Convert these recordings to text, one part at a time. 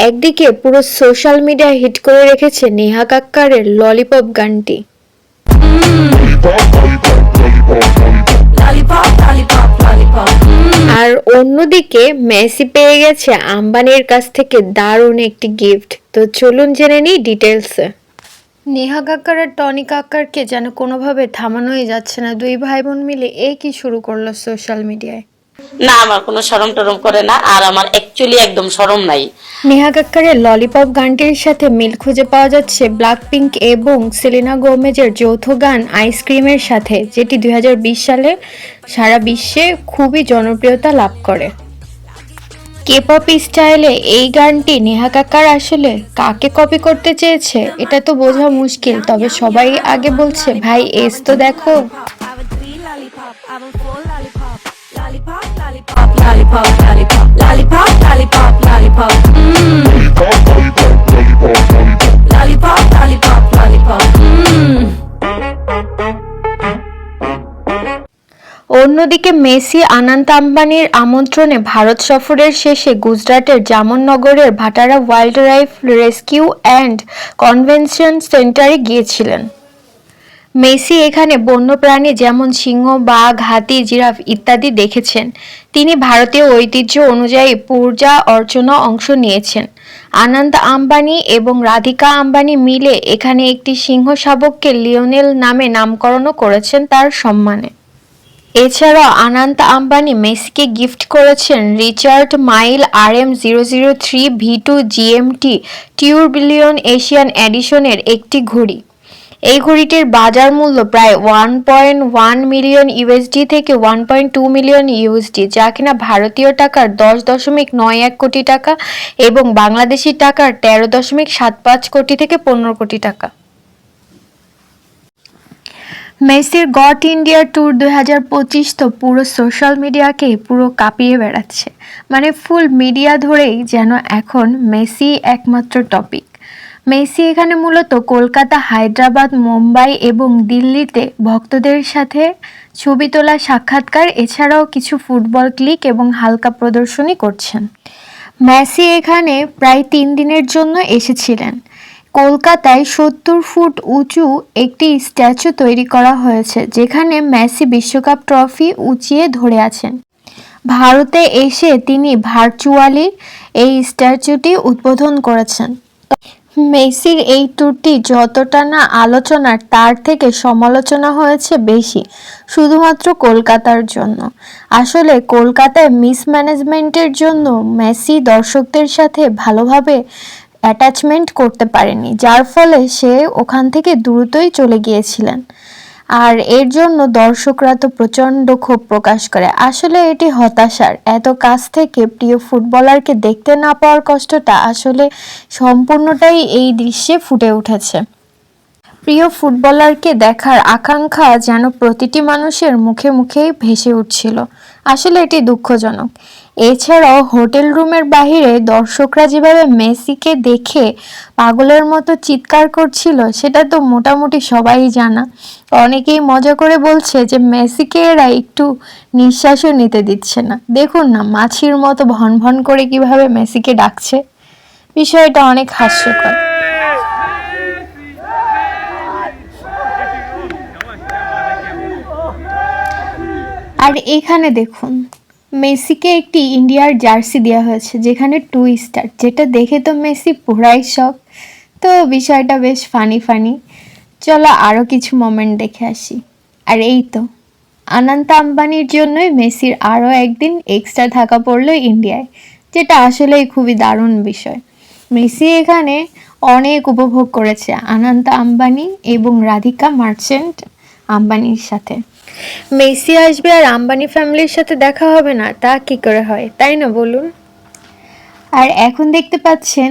একদিকে পুরো social media hit করে রেখেছে নেহা কাক্কারের ললিপপ গানটি, আর অন্যদিকে মেসি পেয়ে গেছে আম্বানির কাছ থেকে দারুণ একটি গিফট। তো চলুন জেনে নিই ডিটেলসে। নেহা কাক্কার আর টনি কাক্কারকে যেন কোনোভাবে থামানোই যাচ্ছে না। দুই ভাই বোন মিলে কি শুরু করলো সোশ্যাল মিডিয়ায়। না, আমার কোনো শরম টরম করে না, আর আমার অ্যাকচুয়ালি একদম শরম নাই। নেহা কাক্কারের ললিপপ গানটির সাথে মিল খুঁজে পাওয়া যাচ্ছে ব্ল্যাক পিঙ্ক এবং সেলেনা গোমেজের যৌথ গান আইসক্রিমের সাথে, যেটি 2020 সালে সারা বিশ্বে খুবই জনপ্রিয়তা লাভ করে। কে-পপ স্টাইলে এই গানটি নেহা কাক্কার আসলে কাকে কপি করতে চেয়েছে এটা তো বোঝা মুশকিল, তবে সবাই আগে বলছে ভাই এস তো দেখো। অন্যদিকে মেসি আনন্দ আম্বানির আমন্ত্রণে ভারত সফরের শেষে গুজরাটের জামনগরের ভাটারা wildlife rescue and convention সেন্টারে গিয়েছিলেন। মেসি এখানে বন্যপ্রাণী যেমন সিংহ, বাঘ, হাতি, জিরাফ ইত্যাদি দেখেছেন। তিনি ভারতীয় ঐতিহ্য অনুযায়ী পূজা অর্চনা অংশ নিয়েছেন। আনন্দ আম্বানি এবং রাধিকা আম্বানি মিলে এখানে একটি সিংহ শাবককে লিওনেল নামে নামকরণও করেছেন তার সম্মানে। এছাড়াও আনন্দ আম্বানি মেসিকে গিফট করেছেন Richard Mille RM003V2 GMT tourbillon Asian এডিশনের একটি ঘড়ি। এই ঘড়িটির বাজার মূল্য প্রায় 1.1 মিলিয়ন ইউএসডি থেকে 1.2 মিলিয়ন ইউএসডি, যা কিনা ভারতীয় টাকার 10.91 কোটি টাকা এবং বাংলাদেশি টাকার 13.75 কোটি থেকে 15 কোটি টাকা। মেসির গট ইন্ডিয়া ট্যুর 2025 তো পুরো সোশ্যাল মিডিয়াকে পুরো কাঁপিয়ে বেড়াচ্ছে। মানে ফুল মিডিয়া ধরেই যেন এখন মেসি একমাত্র টপিক। মেসি এখানে মূলত কলকাতা, হায়দ্রাবাদ, মুম্বাই এবং দিল্লিতে ভক্তদের সাথে ছবি তোলা, সাক্ষাৎকার, এছাড়াও কিছু ফুটবল ক্লিক এবং হালকা প্রদর্শনী করছেন। মেসি এখানে প্রায় 3 দিনের জন্য এসেছিলেন। কলকাতায় 70 ফুট উঁচু একটি স্ট্যাচু তৈরি করা হয়েছে, যেখানে মেসি বিশ্বকাপ ট্রফি উঁচিয়ে ধরে আছেন। ভারতে এসে তিনি ভার্চুয়ালি এই স্ট্যাচুটি উদ্বোধন করেছেন। মেসির এই ট্যুরটি যতটা না আলোচনার, তার থেকে সমালোচনা হয়েছে বেশি, শুধুমাত্র কলকাতার জন্য। আসলে কলকাতায় মিসম্যানেজমেন্টের জন্য মেসি দর্শকদের সাথে ভালোভাবে অ্যাটাচমেন্ট করতে পারেনি, যার ফলে সে ওখান থেকে দ্রুতই চলে গিয়েছিলেন। আর এর জন্য দর্শকরা তো প্রচণ্ড ক্ষোভ প্রকাশ করে। আসলে এটি হতাশার। এত কাছ থেকে প্রিয় ফুটবলারকে দেখতে না পাওয়ার কষ্টটা আসলে সম্পূর্ণটাই এই দৃশ্যে ফুটে উঠেছে। প্রিয় ফুটবলারকে দেখার আকাঙ্ক্ষা যেন প্রতিটি মানুষের মুখে মুখেই ভেসে উঠছিল। আসলে এটি দুঃখজনক। এছাড়াও হোটেল রুমের বাহিরে দর্শকরা যেভাবে মেসিকে দেখে পাগলের মতো চিৎকার করছিল, সেটা তো মোটামুটি সবাই জানা। অনেকেই মজা করে বলছে যে মেসিকে এরা একটু নিঃশ্বাসও নিতে দিচ্ছে না। দেখুন না, মাছির মতো ভন ভন করে কিভাবে মেসিকে ডাকছে। বিষয়টা অনেক হাস্যকর। আর এখানে দেখুন, মেসিকে একটি ইন্ডিয়ার জার্সি দেওয়া হয়েছে যেখানে 2 স্টার, যেটা দেখে তো মেসি পুরাই শখ। তো বিষয়টা বেশ ফানি। চলো আরও কিছু মোমেন্ট দেখে আসি। আর এই তো আনন্দ আম্বানির জন্যই মেসির আরও একদিন এক্সট্রা থাকা পড়লো ইন্ডিয়ায়, যেটা আসলেই খুবই দারুণ বিষয়। মেসি এখানে অনেক উপভোগ করেছে আনন্দ আম্বানি এবং রাধিকা মার্চেন্ট আম্বানির সাথে। মেসি আসবে আর আম্বানি ফ্যামিলির সাথে দেখা হবে না, তা কি করে হয়, তাই না বলুন? আর এখন দেখতে পাচ্ছেন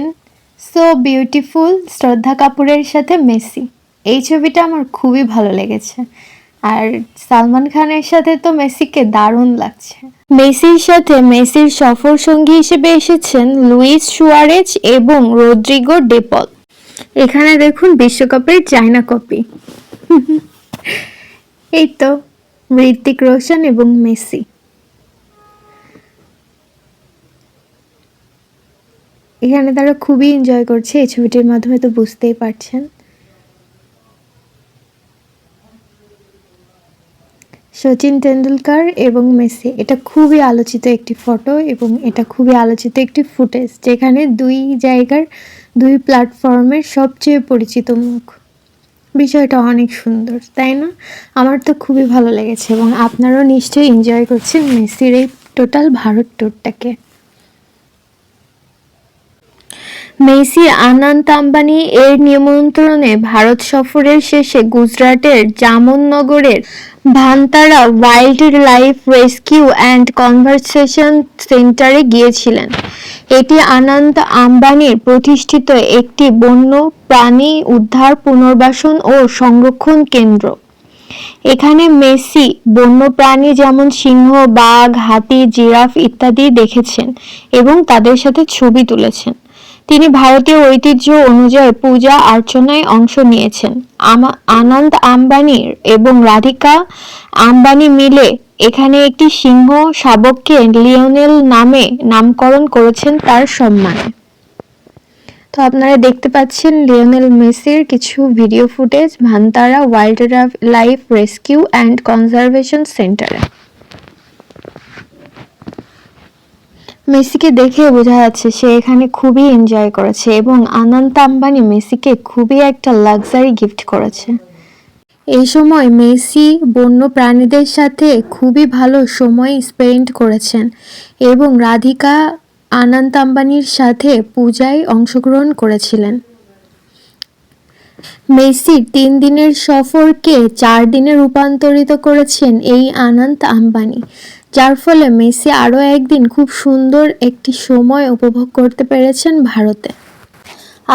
সো বিউটিফুল শ্রদ্ধা কাপুরের সাথে মেসি। এই ছবিটা আমার খুবই ভালো লেগেছে। আর সালমান খানের সাথে তো মেসিকে দারুণ লাগছে। মেসির সাথে মেসির সফর সঙ্গী হিসেবে এসেছেন লুইস সুয়ারেজ এবং রদ্রিগো ডেপল। এখানে দেখুন বিশ্বকাপের চায়না কপি। এই তো ঋত্বিক রোশন এবং মেসি। এখানে তারা খুবই এনজয় করছে, এই ছবিটির মাধ্যমে তো বুঝতেই পারছেন। সচিন তেন্ডুলকার এবং মেসি, এটা খুবই আলোচিত একটি ফটো এবং এটা খুবই আলোচিত একটি ফুটেজ, যেখানে দুই জায়গার দুই প্ল্যাটফর্মের সবচেয়ে পরিচিত মুখ। বিষয়টা অনেক সুন্দর, তাই না? আমার তো খুবই ভালো লেগেছে এবং আপনারাও নিশ্চয়ই এনজয় করছেন মেসির এই টোটাল ভারত ট্যুরটাকে। মেসি আনন্দ আম্বানি এর নিমন্ত্রণে ভারত সফরের শেষে গুজরাটের জামনগরের Vantara wildlife rescue and conservation সেন্টারে গিয়েছিলেন। এটি আনন্দ আম্বানির প্রতিষ্ঠিত একটি বন্য প্রাণী উদ্ধার, পুনর্বাসন ও সংরক্ষণ কেন্দ্র। এখানে মেসি বন্যপ্রাণী যেমন সিংহ, বাঘ, হাতি, জিরাফ ইত্যাদি দেখেছেন এবং তাদের সাথে ছবি তুলেছেন। তিনি ভারতীয় ঐতিহ্য অনুযায়ী পূজা অর্চনায় অংশ নিয়েছেন। আনন্দ আম্বানি এবং রাধিকা আম্বানি মিলে এখানে একটি সিংহ শাবককে লিওনেল নামে নামকরণ করেছেন তার সম্মানে। তো আপনারা দেখতে পাচ্ছেন লিওনেল মেসির কিছু video footage Vantara wildlife rescue and conservation সেন্টারে। মেসিকে দেখে বোঝা যাচ্ছে সে এখানে খুবই এনজয় করেছে এবং আনন্দ আম্বানি মেসিকে খুবই একটা লাক্সারি গিফট করেছে। এই সময় মেসি বন্য প্রাণীদের সাথে খুবই ভালো সময় স্পেন্ড করেছেন এবং রাধিকা আনন্দ আম্বানির সাথে পূজায় অংশগ্রহণ করেছিলেন। মেসির 3 দিনের সফরকে 4 দিনে রূপান্তরিত করেছেন এই আনন্দ আম্বানি, যার ফলে মেসি আরও একদিন খুব সুন্দর একটি সময় উপভোগ করতে পেরেছেন ভারতে।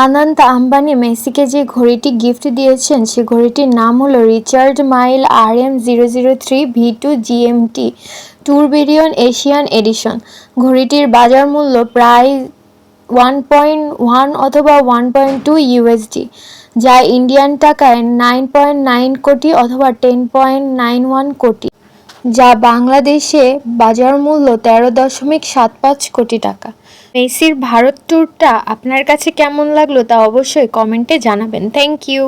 আনন্দ আম্বানি মেসিকে যে ঘড়িটি গিফট দিয়েছেন সে ঘড়িটির নাম হলো Richard Mille RM003V2 GMT tourbillon Asian edition. ঘড়িটির বাজার মূল্য প্রায় 1.1 অথবা 1.2 USD, যা ইন্ডিয়ান টাকায় 9.9 কোটি অথবা 10.91 কোটি, যা বাংলাদেশে বাজার মূল্য 13.75 কোটি টাকা। মেসির ভারত ট্যুরটা আপনার কাছে কেমন লাগলো তা অবশ্যই কমেন্টে জানাবেন। Thank you.